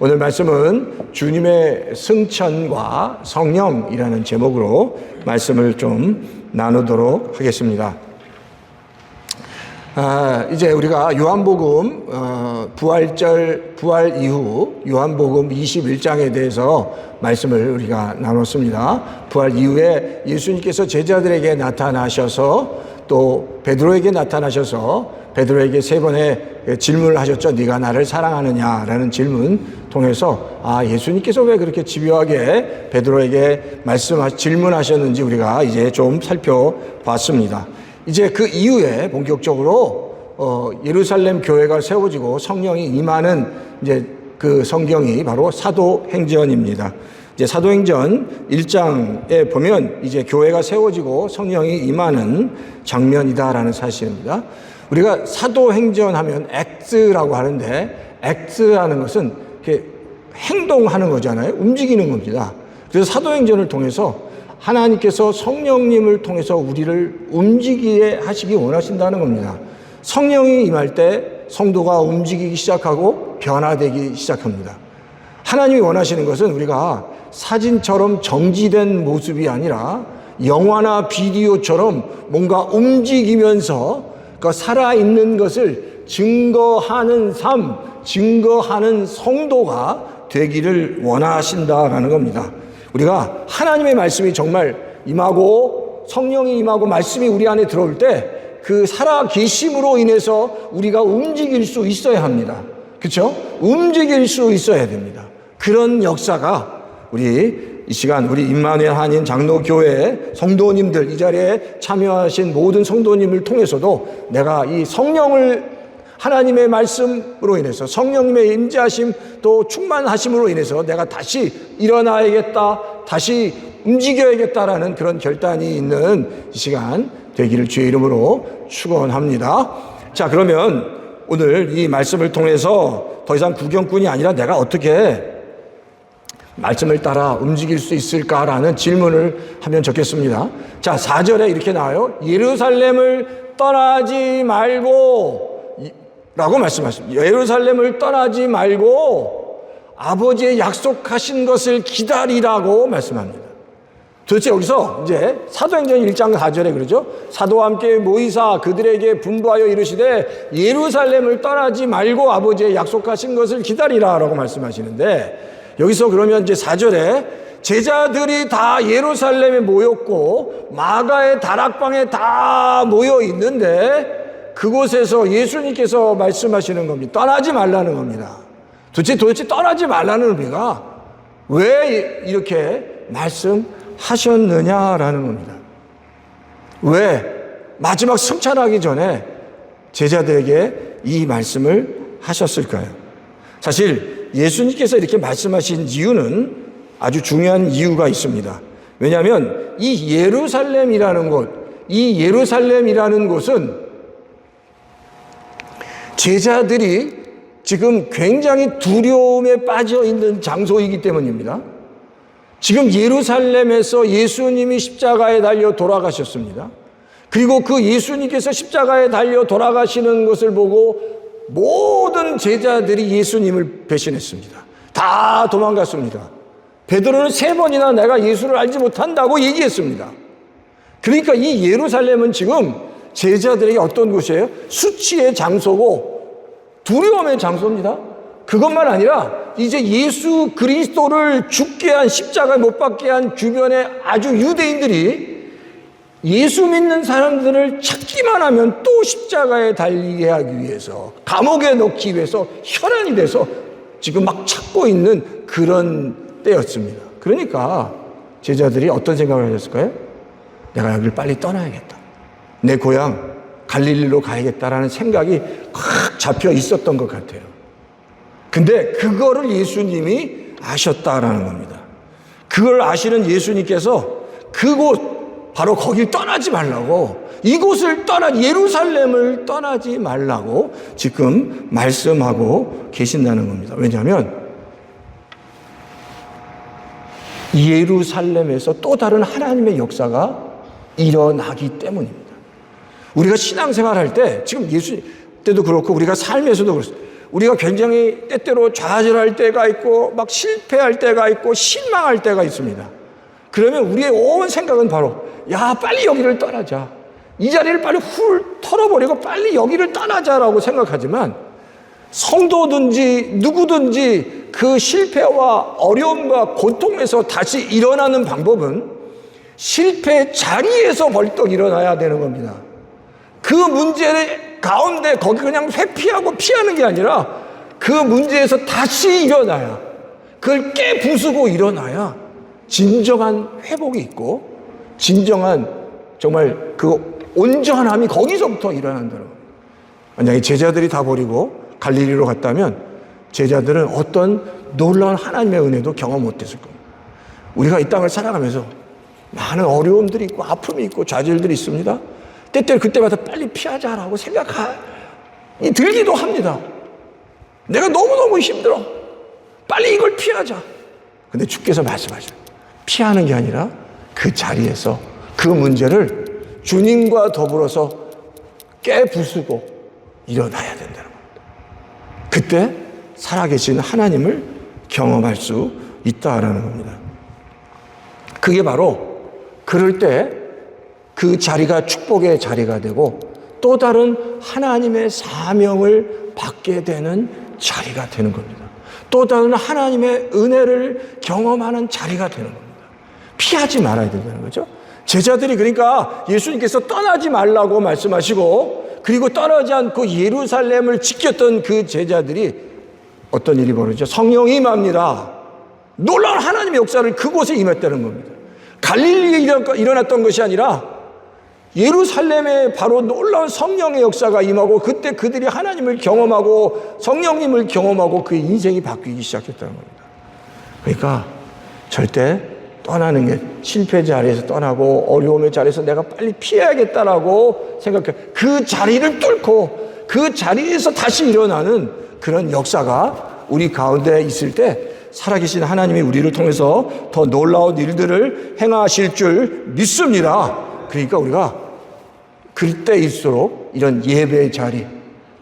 오늘 말씀은 주님의 승천과 성령이라는 제목으로 말씀을 좀 나누도록 하겠습니다. 이제 우리가 요한복음 부활 이후 요한복음 21장에 대해서 말씀을 우리가 나눴습니다. 부활 이후에 예수님께서 제자들에게 나타나셔서 또 베드로에게 나타나셔서 베드로에게 세 번의 질문을 하셨죠. 네가 나를 사랑하느냐라는 질문 통해서 예수님께서 왜 그렇게 집요하게 베드로에게 질문하셨는지 우리가 이제 좀 살펴봤습니다. 이제 그 이후에 본격적으로 예루살렘 교회가 세워지고 성령이 임하는 이제 그 성경이 바로 사도행전입니다. 이제 사도행전 1장에 보면 이제 교회가 세워지고 성령이 임하는 장면이다라는 사실입니다. 우리가 사도행전 하면 액트라고 하는데 액트라는 것은 이렇게 행동하는 거잖아요. 움직이는 겁니다. 그래서 사도행전을 통해서 하나님께서 성령님을 통해서 우리를 움직이게 하시기 원하신다는 겁니다. 성령이 임할 때 성도가 움직이기 시작하고 변화되기 시작합니다. 하나님이 원하시는 것은 우리가 사진처럼 정지된 모습이 아니라 영화나 비디오처럼 뭔가 움직이면서 그 살아있는 것을 증거하는 삶, 증거하는 성도가 되기를 원하신다라는 겁니다. 우리가 하나님의 말씀이 정말 임하고 성령이 임하고 말씀이 우리 안에 들어올 때 그 살아 계심으로 인해서 우리가 움직일 수 있어야 합니다. 그렇죠? 움직일 수 있어야 됩니다. 그런 역사가 우리 이 시간 우리 임마누엘 한인 장로교회 성도님들 이 자리에 참여하신 모든 성도님을 통해서도 내가 이 성령을 하나님의 말씀으로 인해서 성령님의 임재하심 또 충만하심으로 인해서 내가 다시 일어나야겠다, 다시 움직여야겠다라는 그런 결단이 있는 이 시간 되기를 주의 이름으로 축원합니다. 자, 그러면 오늘 이 말씀을 통해서 더 이상 구경꾼이 아니라 내가 어떻게 말씀을 따라 움직일 수 있을까라는 질문을 하면 좋겠습니다. 자, 4절에 이렇게 나와요. 예루살렘을 떠나지 말고 라고 말씀하십니다. 예루살렘을 떠나지 말고 아버지의 약속하신 것을 기다리라고 말씀합니다. 도대체 여기서 이제 사도행전 1장 4절에 그러죠. 사도와 함께 모이사 그들에게 분부하여 이르시되 예루살렘을 떠나지 말고 아버지의 약속하신 것을 기다리라라고 말씀하시는데 여기서 그러면 이제 4절에 제자들이 다 예루살렘에 모였고 마가의 다락방에 다 모여 있는데 그곳에서 예수님께서 말씀하시는 겁니다. 떠나지 말라는 겁니다. 도대체 떠나지 말라는 의미가 왜 이렇게 말씀하셨느냐라는 겁니다. 왜 마지막 승천하기 전에 제자들에게 이 말씀을 하셨을까요? 사실 예수님께서 이렇게 말씀하신 이유는 아주 중요한 이유가 있습니다. 왜냐하면 이 예루살렘이라는 곳은 제자들이 지금 굉장히 두려움에 빠져 있는 장소이기 때문입니다. 지금 예루살렘에서 예수님이 십자가에 달려 돌아가셨습니다. 그리고 그 예수님께서 십자가에 달려 돌아가시는 것을 보고 모든 제자들이 예수님을 배신했습니다. 다 도망갔습니다. 베드로는 3번이나 내가 예수를 알지 못한다고 얘기했습니다. 그러니까 이 예루살렘은 지금 제자들에게 어떤 곳이에요? 수치의 장소고 두려움의 장소입니다. 그것만 아니라 이제 예수 그리스도를 죽게 한 십자가에 못 박게 한 주변의 아주 유대인들이 예수 믿는 사람들을 찾기만 하면 또 십자가에 달리게 하기 위해서 감옥에 넣기 위해서 혈안이 돼서 지금 막 찾고 있는 그런 때였습니다. 그러니까 제자들이 어떤 생각을 하셨을까요? 내가 여기를 빨리 떠나야겠다. 내 고향 갈릴리로 가야겠다라는 생각이 확 잡혀 있었던 것 같아요. 근데 그거를 예수님이 아셨다라는 겁니다. 그걸 아시는 예수님께서 그곳 바로 거길 떠나지 말라고 예루살렘을 떠나지 말라고 지금 말씀하고 계신다는 겁니다. 왜냐하면 예루살렘에서 또 다른 하나님의 역사가 일어나기 때문입니다. 우리가 신앙생활 할 때 지금 예수 때도 그렇고 우리가 삶에서도 그렇습니다. 우리가 굉장히 때때로 좌절할 때가 있고 막 실패할 때가 있고 실망할 때가 있습니다. 그러면 우리의 온 생각은 바로 야 빨리 여기를 떠나자. 이 자리를 빨리 훌 털어버리고 빨리 여기를 떠나자라고 생각하지만 성도든지 누구든지 그 실패와 어려움과 고통에서 다시 일어나는 방법은 실패 자리에서 벌떡 일어나야 되는 겁니다. 그 문제 가운데 거기 그냥 회피하고 피하는 게 아니라 그 문제에서 다시 일어나야, 그걸 깨부수고 일어나야 진정한 회복이 있고 진정한 정말 그 온전함이 거기서부터 일어난다는 겁니다. 만약에 제자들이 다 버리고 갈릴리로 갔다면 제자들은 어떤 놀라운 하나님의 은혜도 경험 못했을 겁니다. 우리가 이 땅을 살아가면서 많은 어려움들이 있고 아픔이 있고 좌절들이 있습니다. 때때로 그때마다 빨리 피하자라고 생각이 들기도 합니다. 내가 너무너무 힘들어. 빨리 이걸 피하자. 근데 주께서 말씀하셔요. 피하는 게 아니라 그 자리에서 그 문제를 주님과 더불어서 깨부수고 일어나야 된다는 겁니다. 그때 살아계신 하나님을 경험할 수 있다라는 겁니다. 그게 바로 그럴 때 그 자리가 축복의 자리가 되고 또 다른 하나님의 사명을 받게 되는 자리가 되는 겁니다. 또 다른 하나님의 은혜를 경험하는 자리가 되는 겁니다. 피하지 말아야 된다는 거죠. 제자들이 그러니까 예수님께서 떠나지 말라고 말씀하시고 그리고 떠나지 않고 예루살렘을 지켰던 그 제자들이 어떤 일이 벌어지죠? 성령이 임합니다. 놀라운 하나님의 역사를 그곳에 임했다는 겁니다. 갈릴리에 일어났던 것이 아니라 예루살렘에 바로 놀라운 성령의 역사가 임하고 그때 그들이 하나님을 경험하고 성령님을 경험하고 그의 인생이 바뀌기 시작했다는 겁니다. 그러니까 절대 떠나는 게 실패 자리에서 떠나고 어려움의 자리에서 내가 빨리 피해야겠다라고 생각해 그 자리를 뚫고 그 자리에서 다시 일어나는 그런 역사가 우리 가운데 있을 때 살아계신 하나님이 우리를 통해서 더 놀라운 일들을 행하실 줄 믿습니다. 그러니까 우리가 그때일수록 이런 예배의 자리,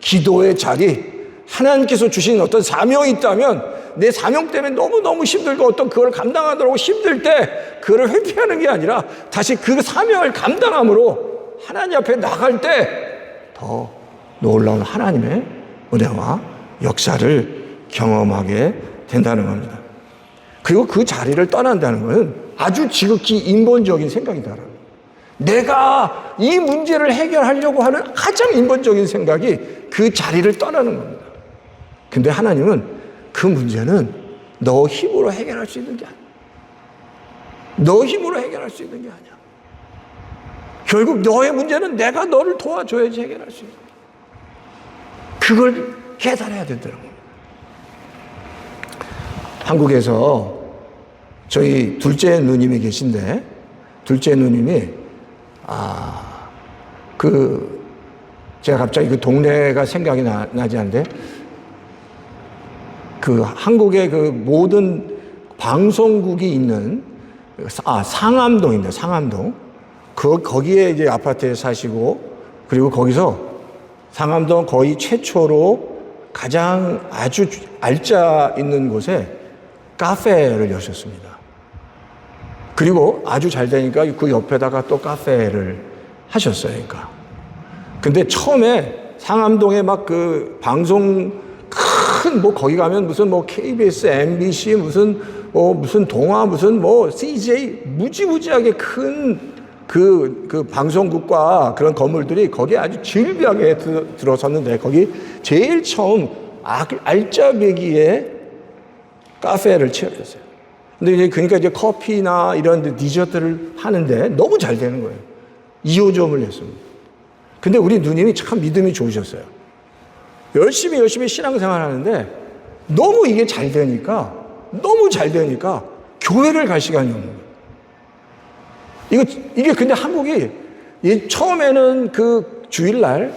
기도의 자리, 하나님께서 주신 어떤 사명이 있다면 내 사명 때문에 너무너무 힘들고 어떤 그걸 감당하느라고 힘들 때 그걸 회피하는 게 아니라 다시 그 사명을 감당함으로 하나님 앞에 나갈 때 더 놀라운 하나님의 은혜와 역사를 경험하게 된다는 겁니다. 그리고 그 자리를 떠난다는 것은 아주 지극히 인본적인 생각이다. 내가 이 문제를 해결하려고 하는 가장 인본적인 생각이 그 자리를 떠나는 겁니다. 근데 하나님은 그 문제는 너 힘으로 해결할 수 있는 게 아니야. 너 힘으로 해결할 수 있는 게 아니야. 결국 너의 문제는 내가 너를 도와줘야지 해결할 수 있는 거야. 그걸 깨달아야 된다는 겁니다. 한국에서 저희 둘째 누님이 계신데 둘째 누님이 제가 갑자기 그 동네가 생각이 나지 않는데, 그 한국의 그 모든 방송국이 있는, 상암동입니다. 상암동. 거기에 이제 아파트에 사시고, 그리고 거기서 상암동 거의 최초로 가장 아주 알짜 있는 곳에 카페를 여셨습니다. 그리고 아주 잘 되니까 그 옆에다가 또 카페를 하셨어요. 그러니까. 근데 처음에 상암동에 막 그 방송 큰 거기 가면 무슨 KBS, MBC, 무슨 동아, 무슨 CJ 무지무지하게 큰 그 방송국과 그런 건물들이 거기에 아주 질비하게 들어섰는데 거기 제일 처음 알짜배기에 카페를 차렸어요. 근데 그러니까 이제 커피나 이런 디저트를 하는데 너무 잘 되는 거예요. 2호점을 했습니다. 근데 우리 누님이 참 믿음이 좋으셨어요. 열심히 신앙생활 하는데 너무 이게 잘 되니까 교회를 갈 시간이 없는 거예요. 이게 근데 한국이 처음에는 그 주일날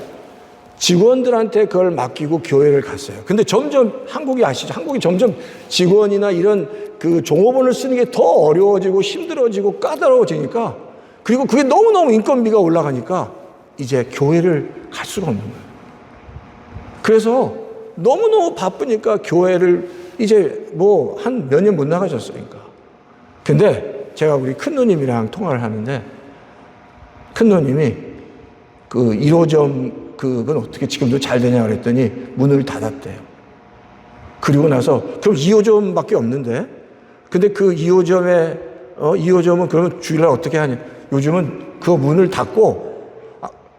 직원들한테 그걸 맡기고 교회를 갔어요. 근데 점점 한국이 아시죠? 한국이 점점 직원이나 이런 그 종업원을 쓰는 게 더 어려워지고 힘들어지고 까다로워지니까, 그리고 그게 너무너무 인건비가 올라가니까 이제 교회를 갈 수가 없는 거예요. 그래서 너무너무 바쁘니까 교회를 이제 뭐 한 몇 년 못 나가셨으니까. 근데 제가 우리 큰 누님이랑 통화를 하는데 큰 누님이 그 1호점 그건 어떻게 지금도 잘 되냐 그랬더니 문을 닫았대요. 그리고 나서 그럼 2호점밖에 없는데 근데 그 2호점은 그러면 주일날 어떻게 하냐. 요즘은 그 문을 닫고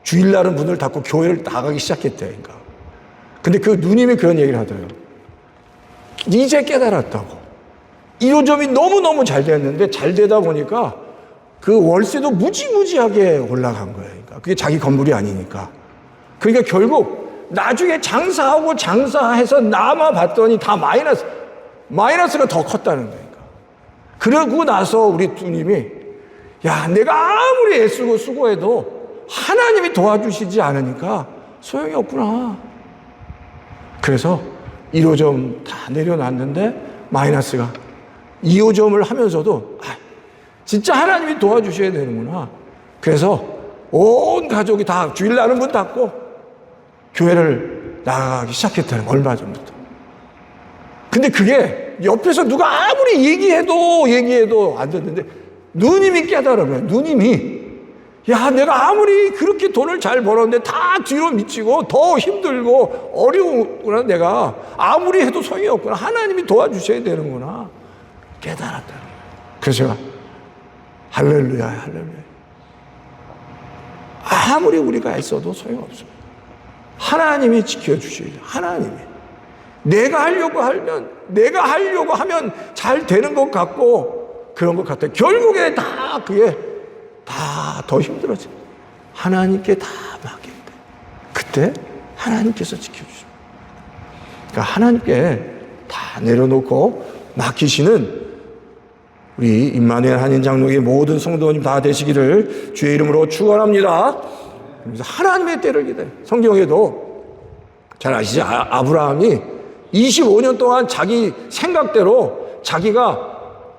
주일날은 문을 닫고 교회를 나가기 시작했대요. 그러니까. 근데 그 누님이 그런 얘기를 하더라고요. 이제 깨달았다고. 1호점이 너무너무 잘 됐는데 잘 되다 보니까 그 월세도 무지무지하게 올라간 거예요. 그러니까 그게 자기 건물이 아니니까. 그러니까 결국 나중에 장사해서 남아봤더니 다 마이너스가 더 컸다는 거예요. 그러고 나서 우리 누님이 야, 내가 아무리 애쓰고 수고해도 하나님이 도와주시지 않으니까 소용이 없구나. 그래서 1호점 다 내려놨는데 마이너스가 2호점을 하면서도 진짜 하나님이 도와주셔야 되는구나. 그래서 온 가족이 다 주일날은 문 닫고 교회를 나가기 시작했다는 거예요. 얼마 전부터. 근데 그게 옆에서 누가 아무리 얘기해도 안 됐는데 누님이 깨달으면 누님이 야, 내가 아무리 그렇게 돈을 잘 벌었는데 다 뒤로 미치고 더 힘들고 어려우구나. 내가 아무리 해도 소용이 없구나. 하나님이 도와주셔야 되는구나. 깨달았다. 그래서 제가 할렐루야. 아무리 우리가 애써도 소용없습니다. 하나님이 지켜주셔야 돼요. 하나님이. 내가 하려고 하면 잘 되는 것 같고 그런 것 같아요. 결국에 그게 다 더 힘들어져. 하나님께 다 맡길 때. 그때 하나님께서 지켜주십니다. 그러니까 하나님께 다 내려놓고 맡기시는 우리 임마누엘 한인 장로교회 모든 성도님 다 되시기를 주의 이름으로 축원합니다. 그래서 하나님의 때를 기다려. 성경에도 잘 아시죠? 아브라함이 25년 동안 자기 생각대로 자기가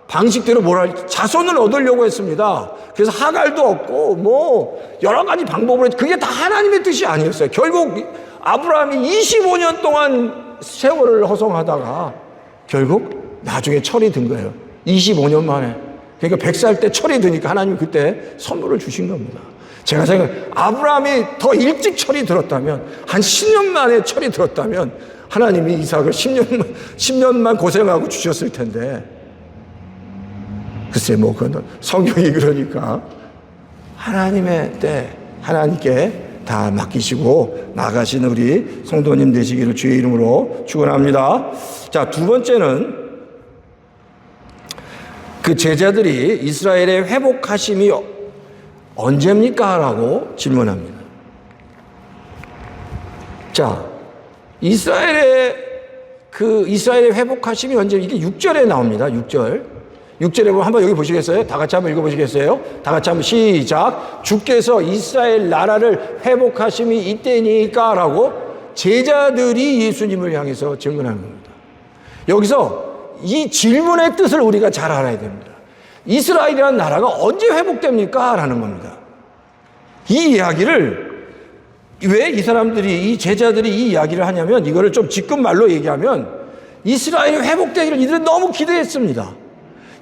방식대로 자손을 얻으려고 했습니다. 그래서 하갈도 얻고 뭐 여러 가지 방법으로 그게 다 하나님의 뜻이 아니었어요. 결국 아브라함이 25년 동안 세월을 허송하다가 결국 나중에 철이 든 거예요. 25년 만에. 그러니까 100살 때 철이 드니까 하나님이 그때 선물을 주신 겁니다. 제가 생각해요. 아브라함이 더 일찍 철이 들었다면 한 10년 만에 철이 들었다면 하나님이 이삭을 10년만 고생하고 주셨을 텐데 글쎄 뭐 그건 성경이 그러니까 하나님의 때 하나님께 다 맡기시고 나가시는 우리 성도님 되시기를 주의 이름으로 축원합니다. 자, 두 번째는 그 제자들이 이스라엘의 회복하심이 언제입니까? 라고 질문합니다. 자, 이스라엘의 회복하심이 언제? 이게 6절에 나옵니다. 6절에 보면 한번 여기 보시겠어요? 다 같이 한번 읽어보시겠어요? 다 같이 한번 시작. 주께서 이스라엘 나라를 회복하심이 이때니까 라고 제자들이 예수님을 향해서 질문하는 겁니다. 여기서 이 질문의 뜻을 우리가 잘 알아야 됩니다. 이스라엘이라는 나라가 언제 회복됩니까? 라는 겁니다. 이 이야기를 왜 이 사람들이, 이 제자들이 이 이야기를 하냐면 이거를 좀 지금 말로 얘기하면 이스라엘이 회복되기를 이들은 너무 기대했습니다.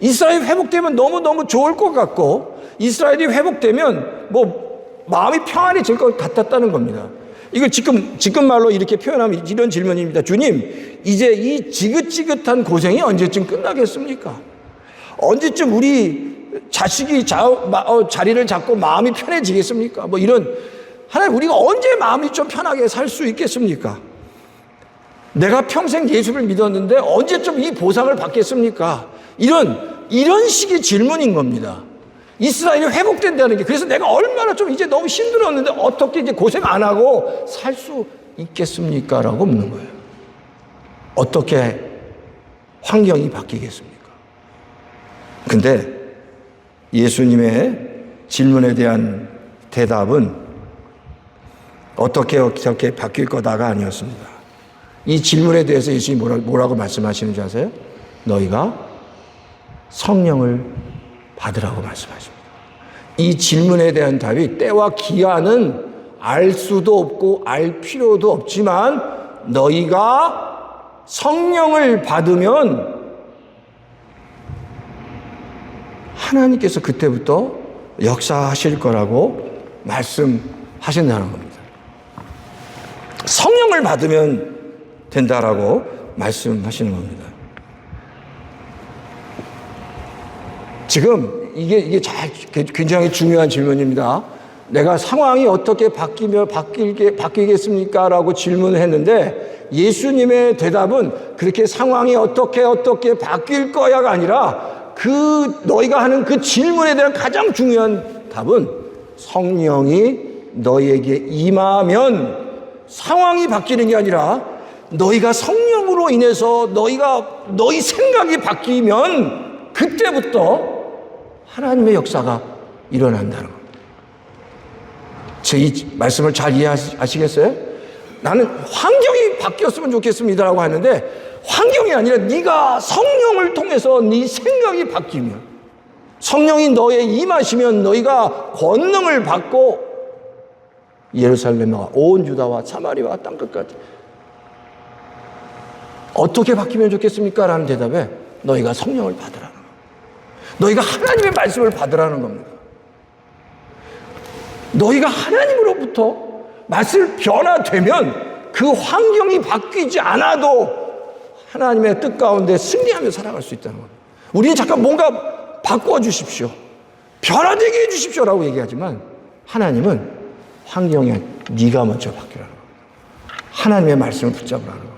이스라엘이 회복되면 너무너무 좋을 것 같고 이스라엘이 회복되면 뭐 마음이 평안해질 것 같았다는 겁니다. 이걸 지금 말로 이렇게 표현하면 이런 질문입니다. 주님, 이제 이 지긋지긋한 고생이 언제쯤 끝나겠습니까? 언제쯤 우리 자식이 자리를 잡고 마음이 편해지겠습니까? 뭐 이런, 하나님 우리가 언제 마음이 좀 편하게 살 수 있겠습니까? 내가 평생 예수를 믿었는데 언제쯤 이 보상을 받겠습니까? 이런 식의 질문인 겁니다. 이스라엘이 회복된다는 게, 그래서 내가 얼마나 좀 이제 너무 힘들었는데 어떻게 이제 고생 안 하고 살 수 있겠습니까? 라고 묻는 거예요. 어떻게 환경이 바뀌겠습니까? 근데 예수님의 질문에 대한 대답은 어떻게 바뀔 거다가 아니었습니다. 이 질문에 대해서 예수님이 뭐라고 말씀하시는지 아세요? 너희가 성령을 받으라고 말씀하십니다. 이 질문에 대한 답이 때와 기한은 알 수도 없고 알 필요도 없지만 너희가 성령을 받으면 하나님께서 그때부터 역사하실 거라고 말씀하신다는 겁니다. 성령을 받으면 된다라고 말씀하시는 겁니다. 지금 이게 굉장히 중요한 질문입니다. 내가 상황이 어떻게 바뀌겠습니까? 라고 질문을 했는데 예수님의 대답은 그렇게 상황이 어떻게 바뀔 거야가 아니라 너희가 하는 그 질문에 대한 가장 중요한 답은 성령이 너희에게 임하면 상황이 바뀌는 게 아니라 너희가 성령으로 인해서 너희 생각이 바뀌면 그때부터 하나님의 역사가 일어난다는 겁니다. 제 이 말씀을 잘 이해하시겠어요? 나는 환경이 바뀌었으면 좋겠습니다라고 하는데 환경이 아니라 네가 성령을 통해서 네 생각이 바뀌면 성령이 너에 임하시면 너희가 권능을 받고 예루살렘과 온 유다와 사마리아와 땅끝까지 어떻게 바뀌면 좋겠습니까? 라는 대답에 너희가 성령을 받으라는 겁니다. 너희가 하나님의 말씀을 받으라는 겁니다. 너희가 하나님으로부터 말씀을 변화되면 그 환경이 바뀌지 않아도 하나님의 뜻 가운데 승리하며 살아갈 수 있다는 겁니다. 우리는 잠깐 뭔가 바꿔주십시오. 변화되게 해주십시오라고 얘기하지만 하나님은 환경에 네가 먼저 바뀌라는 겁니다. 하나님의 말씀을 붙잡으라는 겁니다.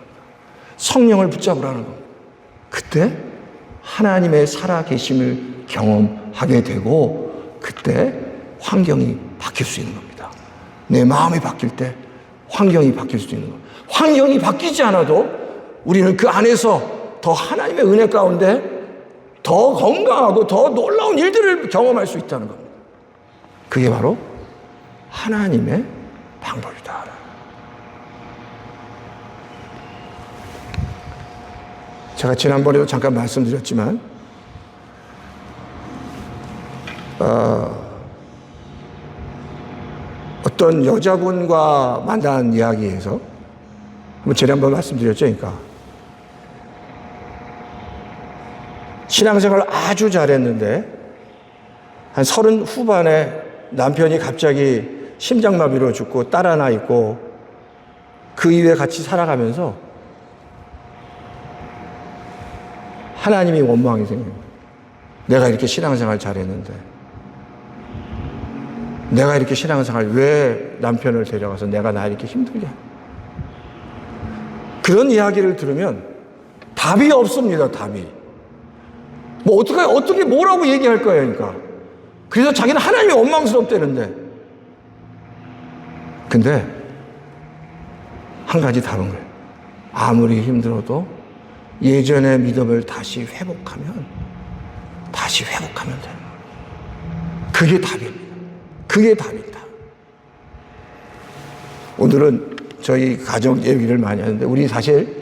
성령을 붙잡으라는 겁니다. 그때 하나님의 살아계심을 경험하게 되고 그때 환경이 바뀔 수 있는 겁니다. 내 마음이 바뀔 때 환경이 바뀔 수 있는 겁니다. 환경이 바뀌지 않아도 우리는 그 안에서 더 하나님의 은혜 가운데 더 건강하고 더 놀라운 일들을 경험할 수 있다는 겁니다. 그게 바로 하나님의 방법이다. 제가 지난번에도 잠깐 말씀드렸지만 어떤 여자분과 만난 이야기에서 지난번 말씀드렸죠. 그러니까 신앙생활을 아주 잘했는데 한 30 후반에 남편이 갑자기 심장마비로 죽고 딸 하나 있고 그 이후에 같이 살아가면서 하나님이 원망이 생겨요. 내가 이렇게 신앙생활 잘했는데 내가 이렇게 신앙생활 왜 남편을 데려가서 내가 나 이렇게 힘들게 그런 이야기를 들으면 답이 없습니다. 답이 뭐 어떻게 뭐라고 얘기할 거예요. 그러니까 그래서 자기는 하나님이 원망스럽다는데 근데 한 가지 답은 거예요. 아무리 힘들어도 예전의 믿음을 다시 회복하면 되는 거예요. 그게 답입니다. 그게 답입니다. 오늘은 저희 가정 얘기를 많이 하는데 우리 사실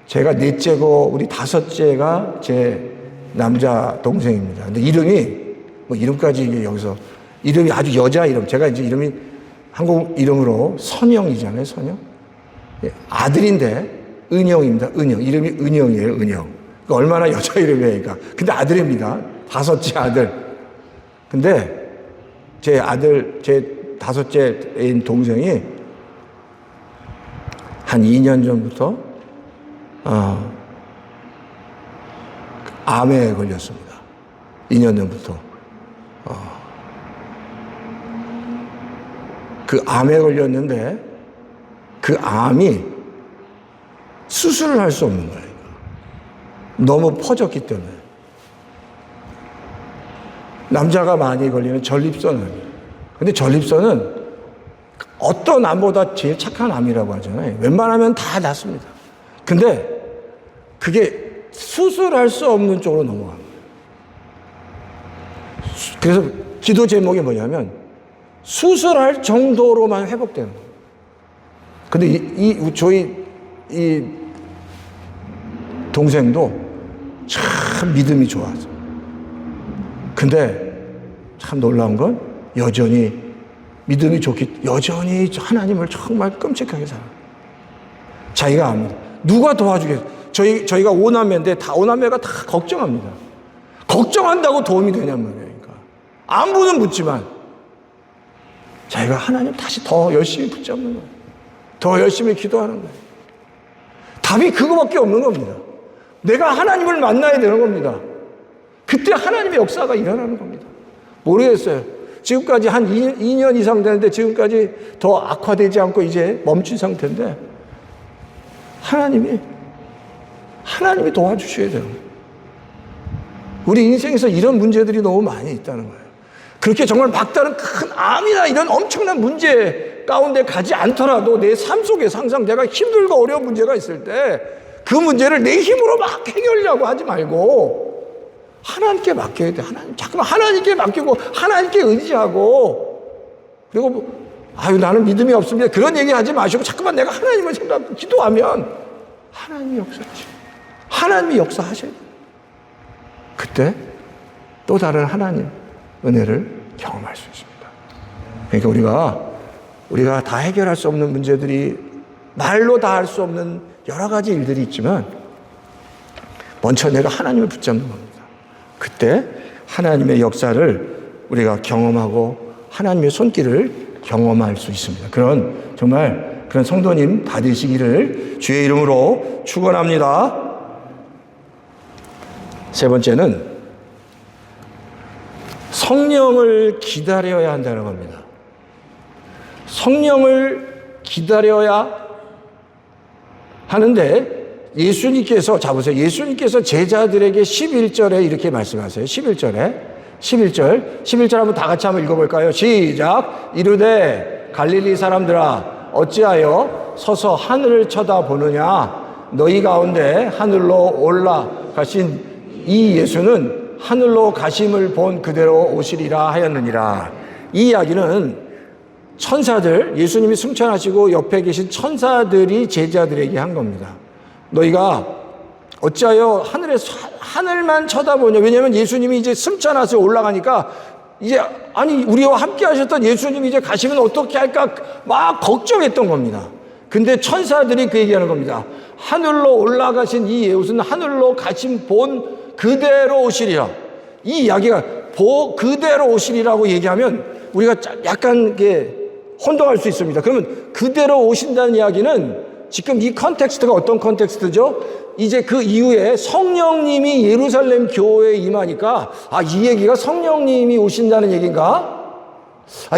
제가 넷째고 우리 다섯째가 제 남자 동생입니다. 근데 이름이 뭐 이름까지 여기서 이름이 아주 여자 이름. 제가 이제 이름이 한국 이름으로 선영이잖아요. 선영. 아들인데 은영입니다. 은영. 이름이 은영이에요. 은영. 그러니까 얼마나 여자 이름이에요. 그러니까. 근데 아들입니다. 다섯째 아들. 근데 제 다섯째 애인 동생이 한 2년 전부터 암에 걸렸습니다. 2년 전부터. 그 암에 걸렸는데 그 암이 수술을 할 수 없는 거예요. 너무 퍼졌기 때문에. 남자가 많이 걸리는 전립선암이에요. 근데 전립선은 어떤 암보다 제일 착한 암이라고 하잖아요. 웬만하면 다 낫습니다. 근데 그게 수술할 수 없는 쪽으로 넘어갑니다. 그래서 기도 제목이 뭐냐면 수술할 정도로만 회복되는 거예요. 근데 저희 동생도 참 믿음이 좋아서. 근데 참 놀라운 건 여전히 믿음이 여전히 하나님을 정말 끔찍하게 살아요. 자기가 압니다. 누가 도와주겠어요? 저희가 5남매인데 다 5남매가 다 걱정합니다. 걱정한다고 도움이 되냔 말이에요. 그러니까 안부는 묻지만 자기가 하나님 다시 더 열심히 붙잡는 거예요. 더 열심히 기도하는 거예요. 답이 그거밖에 없는 겁니다. 내가 하나님을 만나야 되는 겁니다. 그때 하나님의 역사가 일어나는 겁니다. 모르겠어요. 지금까지 한 2년 이상 되는데 지금까지 더 악화되지 않고 이제 멈춘 상태인데 하나님이 도와주셔야 돼요. 우리 인생에서 이런 문제들이 너무 많이 있다는 거예요. 그렇게 정말 막다른 큰 암이나 이런 엄청난 문제 가운데 가지 않더라도 내 삶 속에서 항상 내가 힘들고 어려운 문제가 있을 때 그 문제를 내 힘으로 막 해결하려고 하지 말고 하나님께 맡겨야 돼. 자꾸만 하나님께 맡기고 하나님께 의지하고 그리고 나는 믿음이 없습니다. 그런 얘기 하지 마시고 자꾸만 내가 하나님을 생각하고 기도하면 하나님이 역사하셔요. 하나님이 역사하셔야 돼요. 그때 또 다른 하나님 은혜를 경험할 수 있습니다. 그러니까 우리가 다 해결할 수 없는 문제들이 말로 다 할 수 없는 여러 가지 일들이 있지만 먼저 내가 하나님을 붙잡는 겁니다. 그때 하나님의 역사를 우리가 경험하고 하나님의 손길을 경험할 수 있습니다. 정말 그런 성도님 다 되시기를 주의 이름으로 축원합니다. 세 번째는 성령을 기다려야 한다는 겁니다. 성령을 기다려야 하는데 예수님께서 예수님께서 제자들에게 11절에 이렇게 말씀하세요. 11절 한번 다 같이 한번 읽어볼까요? 시작. 이르되 갈릴리 사람들아 어찌하여 서서 하늘을 쳐다보느냐 너희 가운데 하늘로 올라가신 이 예수는 하늘로 가심을 본 그대로 오시리라 하였느니라. 이 이야기는 천사들, 예수님이 승천하시고 옆에 계신 천사들이 제자들에게 한 겁니다. 너희가 어찌하여 하늘만 쳐다보냐. 왜냐하면 예수님이 이제 승천하셔서 올라가니까 이제 우리와 함께 하셨던 예수님이 이제 가시면 어떻게 할까 막 걱정했던 겁니다. 근데 천사들이 그 얘기하는 겁니다. 하늘로 올라가신 이 예수는 하늘로 가신 본 그대로 오시리라. 이 이야기가 그대로 오시리라고 얘기하면 우리가 약간 혼동할 수 있습니다. 그러면 그대로 오신다는 이야기는 지금 이 컨텍스트가 어떤 컨텍스트죠? 이제 그 이후에 성령님이 예루살렘 교회에 임하니까 이 얘기가 성령님이 오신다는 얘기인가?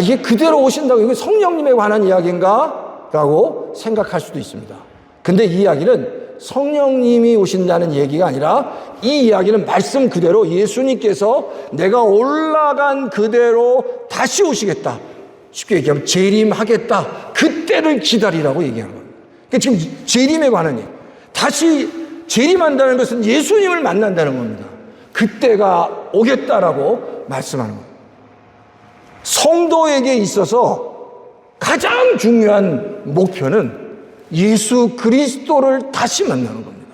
이게 그대로 오신다고 이게 성령님에 관한 이야기인가? 라고 생각할 수도 있습니다. 근데 이 이야기는 성령님이 오신다는 얘기가 아니라 이 이야기는 말씀 그대로 예수님께서 내가 올라간 그대로 다시 오시겠다. 쉽게 얘기하면 재림하겠다. 그때를 기다리라고 얘기하는 겁니다. 그러니까 지금 재림에 관한 얘기. 다시 재림한다는 것은 예수님을 만난다는 겁니다. 그때가 오겠다라고 말씀하는 겁니다. 성도에게 있어서 가장 중요한 목표는 예수 그리스도를 다시 만나는 겁니다.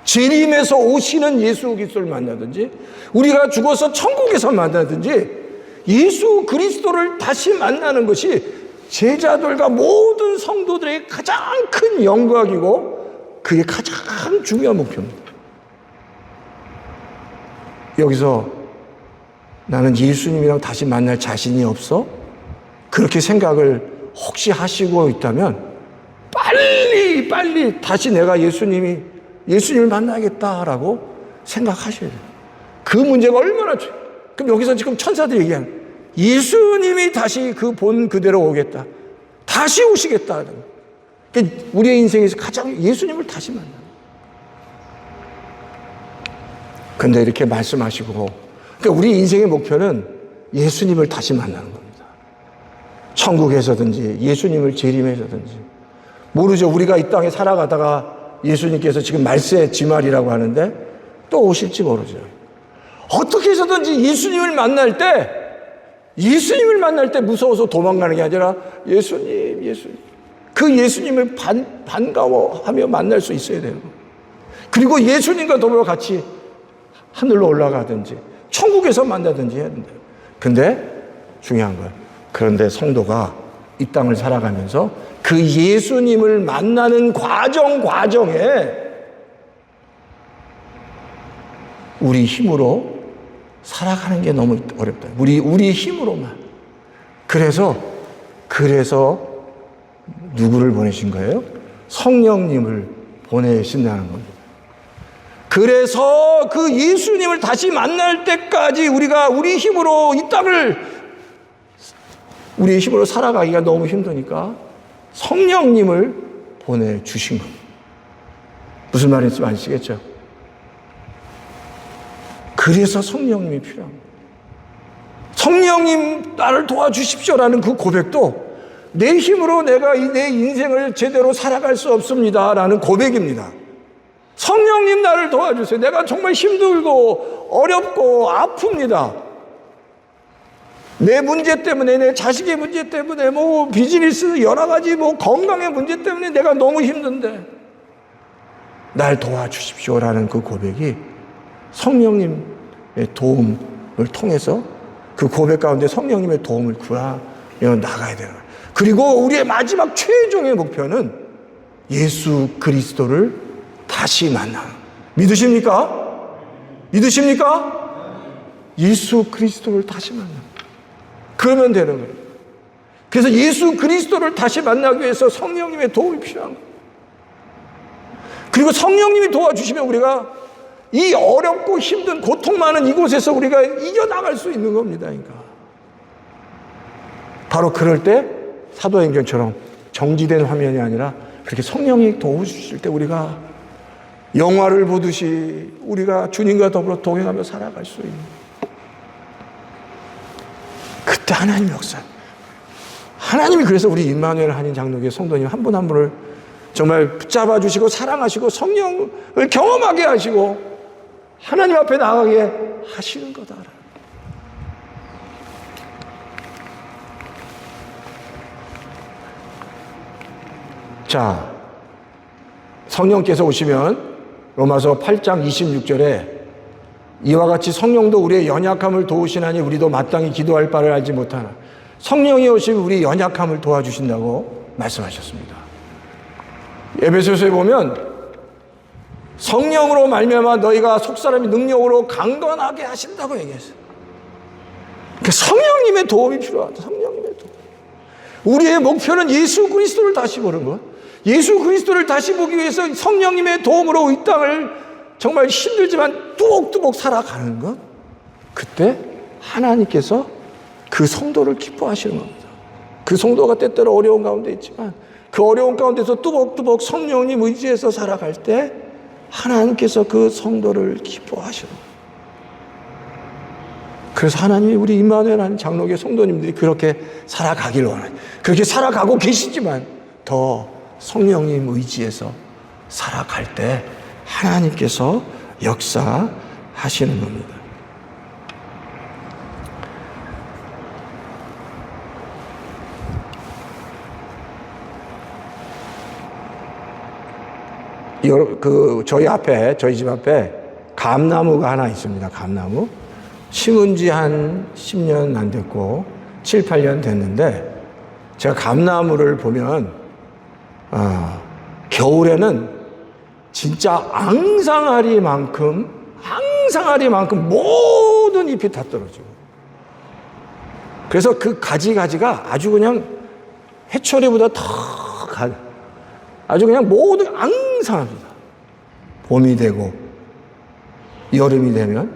재림에서 오시는 예수 그리스도를 만나든지 우리가 죽어서 천국에서 만나든지 예수 그리스도를 다시 만나는 것이 제자들과 모든 성도들에게 가장 큰 영광이고 그게 가장 중요한 목표입니다. 여기서 나는 예수님이랑 다시 만날 자신이 없어? 그렇게 생각을 혹시 하시고 있다면 빨리 다시 내가 예수님을 만나겠다라고 생각하셔야 돼요. 그 문제가 얼마나 그럼 여기서 지금 천사들이 얘기하는 예수님이 다시 그 본 그대로 오겠다. 다시 오시겠다. 그러니까 우리의 인생에서 가장 예수님을 다시 만나는. 근데 이렇게 말씀하시고 그러니까 우리 인생의 목표는 예수님을 다시 만나는 겁니다. 천국에서든지 예수님을 재림해서든지 모르죠. 우리가 이 땅에 살아가다가 예수님께서 지금 말세 지말이라고 하는데 또 오실지 모르죠. 어떻게 해서든지 예수님을 만날 때 무서워서 도망가는 게 아니라 예수님 그 예수님을 반가워하며 만날 수 있어야 되는 거예요. 그리고 예수님과 더불어 같이 하늘로 올라가든지 천국에서 만나든지 해야 된다. 근데 중요한 거예요. 그런데 성도가 이 땅을 살아가면서 그 예수님을 만나는 과정에 우리 힘으로 살아가는 게 너무 어렵다. 우리 힘으로만. 그래서 누구를 보내신 거예요? 성령님을 보내신다는 겁니다. 그래서 그 예수님을 다시 만날 때까지 우리가 우리 힘으로 이 땅을 우리의 힘으로 살아가기가 너무 힘드니까 성령님을 보내주신 겁니다. 무슨 말인지 아시겠죠? 그래서 성령님이 필요합니다. 성령님 나를 도와주십시오라는 그 고백도 내 힘으로 내가 내 인생을 제대로 살아갈 수 없습니다라는 고백입니다. 성령님 나를 도와주세요. 내가 정말 힘들고 어렵고 아픕니다. 내 문제 때문에, 내 자식의 문제 때문에, 비즈니스 여러 가지 건강의 문제 때문에 내가 너무 힘든데 날 도와주십시오라는 그 고백이 성령님의 도움을 통해서 그 고백 가운데 성령님의 도움을 구하며 나가야 되는 거예요. 그리고 우리의 마지막 최종의 목표는 예수 그리스도를 다시 만나는. 믿으십니까? 예수 그리스도를 다시 만나는. 그러면 되는 거예요. 그래서 예수 그리스도를 다시 만나기 위해서 성령님의 도움이 필요한 거예요. 그리고 성령님이 도와주시면 우리가 이 어렵고 힘든 고통 많은 이곳에서 우리가 이겨나갈 수 있는 겁니다. 그러니까 바로 그럴 때 사도행전처럼 정지된 화면이 아니라 그렇게 성령이 도와주실 때 우리가 영화를 보듯이 우리가 주님과 더불어 동행하며 살아갈 수 있는, 그때 하나님 역사. 하나님이 그래서 우리 임마누엘 한인 장로교회 성도님 한 분 한 분을 정말 붙잡아 주시고 사랑하시고 성령을 경험하게 하시고 하나님 앞에 나가게 하시는 거다. 자, 성령께서 오시면 로마서 8장 26절에 이와 같이 성령도 우리의 연약함을 도우시나니 우리도 마땅히 기도할 바를 알지 못하나. 성령이 오시면 우리 연약함을 도와주신다고 말씀하셨습니다. 에베소서에 보면 성령으로 말미암아 너희가 속사람이 능력으로 강건하게 하신다고 얘기했어요. 그러니까 성령님의 도움이 필요하다. 성령님의 도움. 우리의 목표는 예수 그리스도를 다시 보는 것. 예수 그리스도를 다시 보기 위해서 성령님의 도움으로 이 땅을 정말 힘들지만 뚜벅뚜벅 살아가는 것. 그때 하나님께서 그 성도를 기뻐하시는 겁니다. 그 성도가 때때로 어려운 가운데 있지만 그 어려운 가운데서 뚜벅뚜벅 성령님 의지해서 살아갈 때 하나님께서 그 성도를 기뻐하시는 거예요. 그래서 하나님이 우리 임마누엘 한인 장로교회 성도님들이 그렇게 살아가길 원해요. 그렇게 살아가고 계시지만 더 성령님 의지해서 살아갈 때 하나님께서 역사하시는 겁니다. 저희 집 앞에 감나무가 하나 있습니다. 감나무. 심은 지 한 10년 안 됐고 7, 8년 됐는데 제가 감나무를 보면 겨울에는 진짜 앙상아리만큼 모든 잎이 다 떨어지고, 그래서 그 가지가 아주 그냥 해초리보다 더 아주 그냥 모두 앙상합니다. 봄이 되고 여름이 되면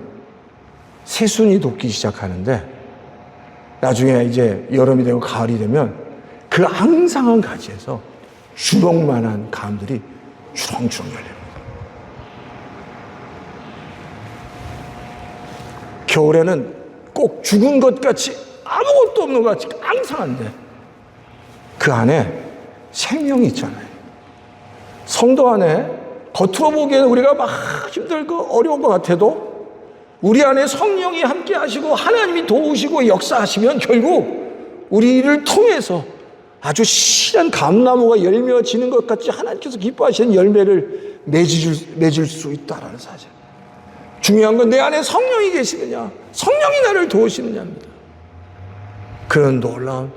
새순이 돋기 시작하는데 나중에 이제 여름이 되고 가을이 되면 그 앙상한 가지에서 주렁만한 감들이 주렁주렁 열립니다. 겨울에는 꼭 죽은 것 같이 아무것도 없는 것 같이 앙상한데 그 안에 생명이 있잖아요. 성도 안에 겉으로 보기에는 우리가 막 힘들고 어려운 것 같아도 우리 안에 성령이 함께 하시고 하나님이 도우시고 역사하시면 결국 우리를 통해서 아주 실한 감나무가 열매지는 것 같이 하나님께서 기뻐하시는 열매를 맺을 수 있다라는 사실. 중요한 건 내 안에 성령이 계시느냐, 성령이 나를 도우시느냐입니다. 그런 놀라운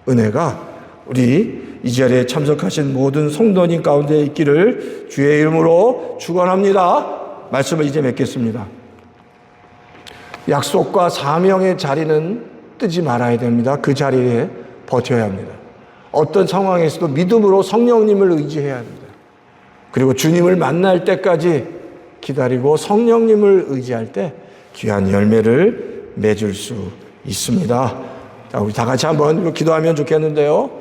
은혜가 우리 이 자리에 참석하신 모든 성도님 가운데 있기를 주의 이름으로 축원합니다. 말씀을 이제 맺겠습니다. 약속과 사명의 자리는 뜨지 말아야 됩니다. 그 자리에 버텨야 합니다. 어떤 상황에서도 믿음으로 성령님을 의지해야 합니다. 그리고 주님을 만날 때까지 기다리고 성령님을 의지할 때 귀한 열매를 맺을 수 있습니다. 자, 우리 다 같이 한번 기도하면 좋겠는데요.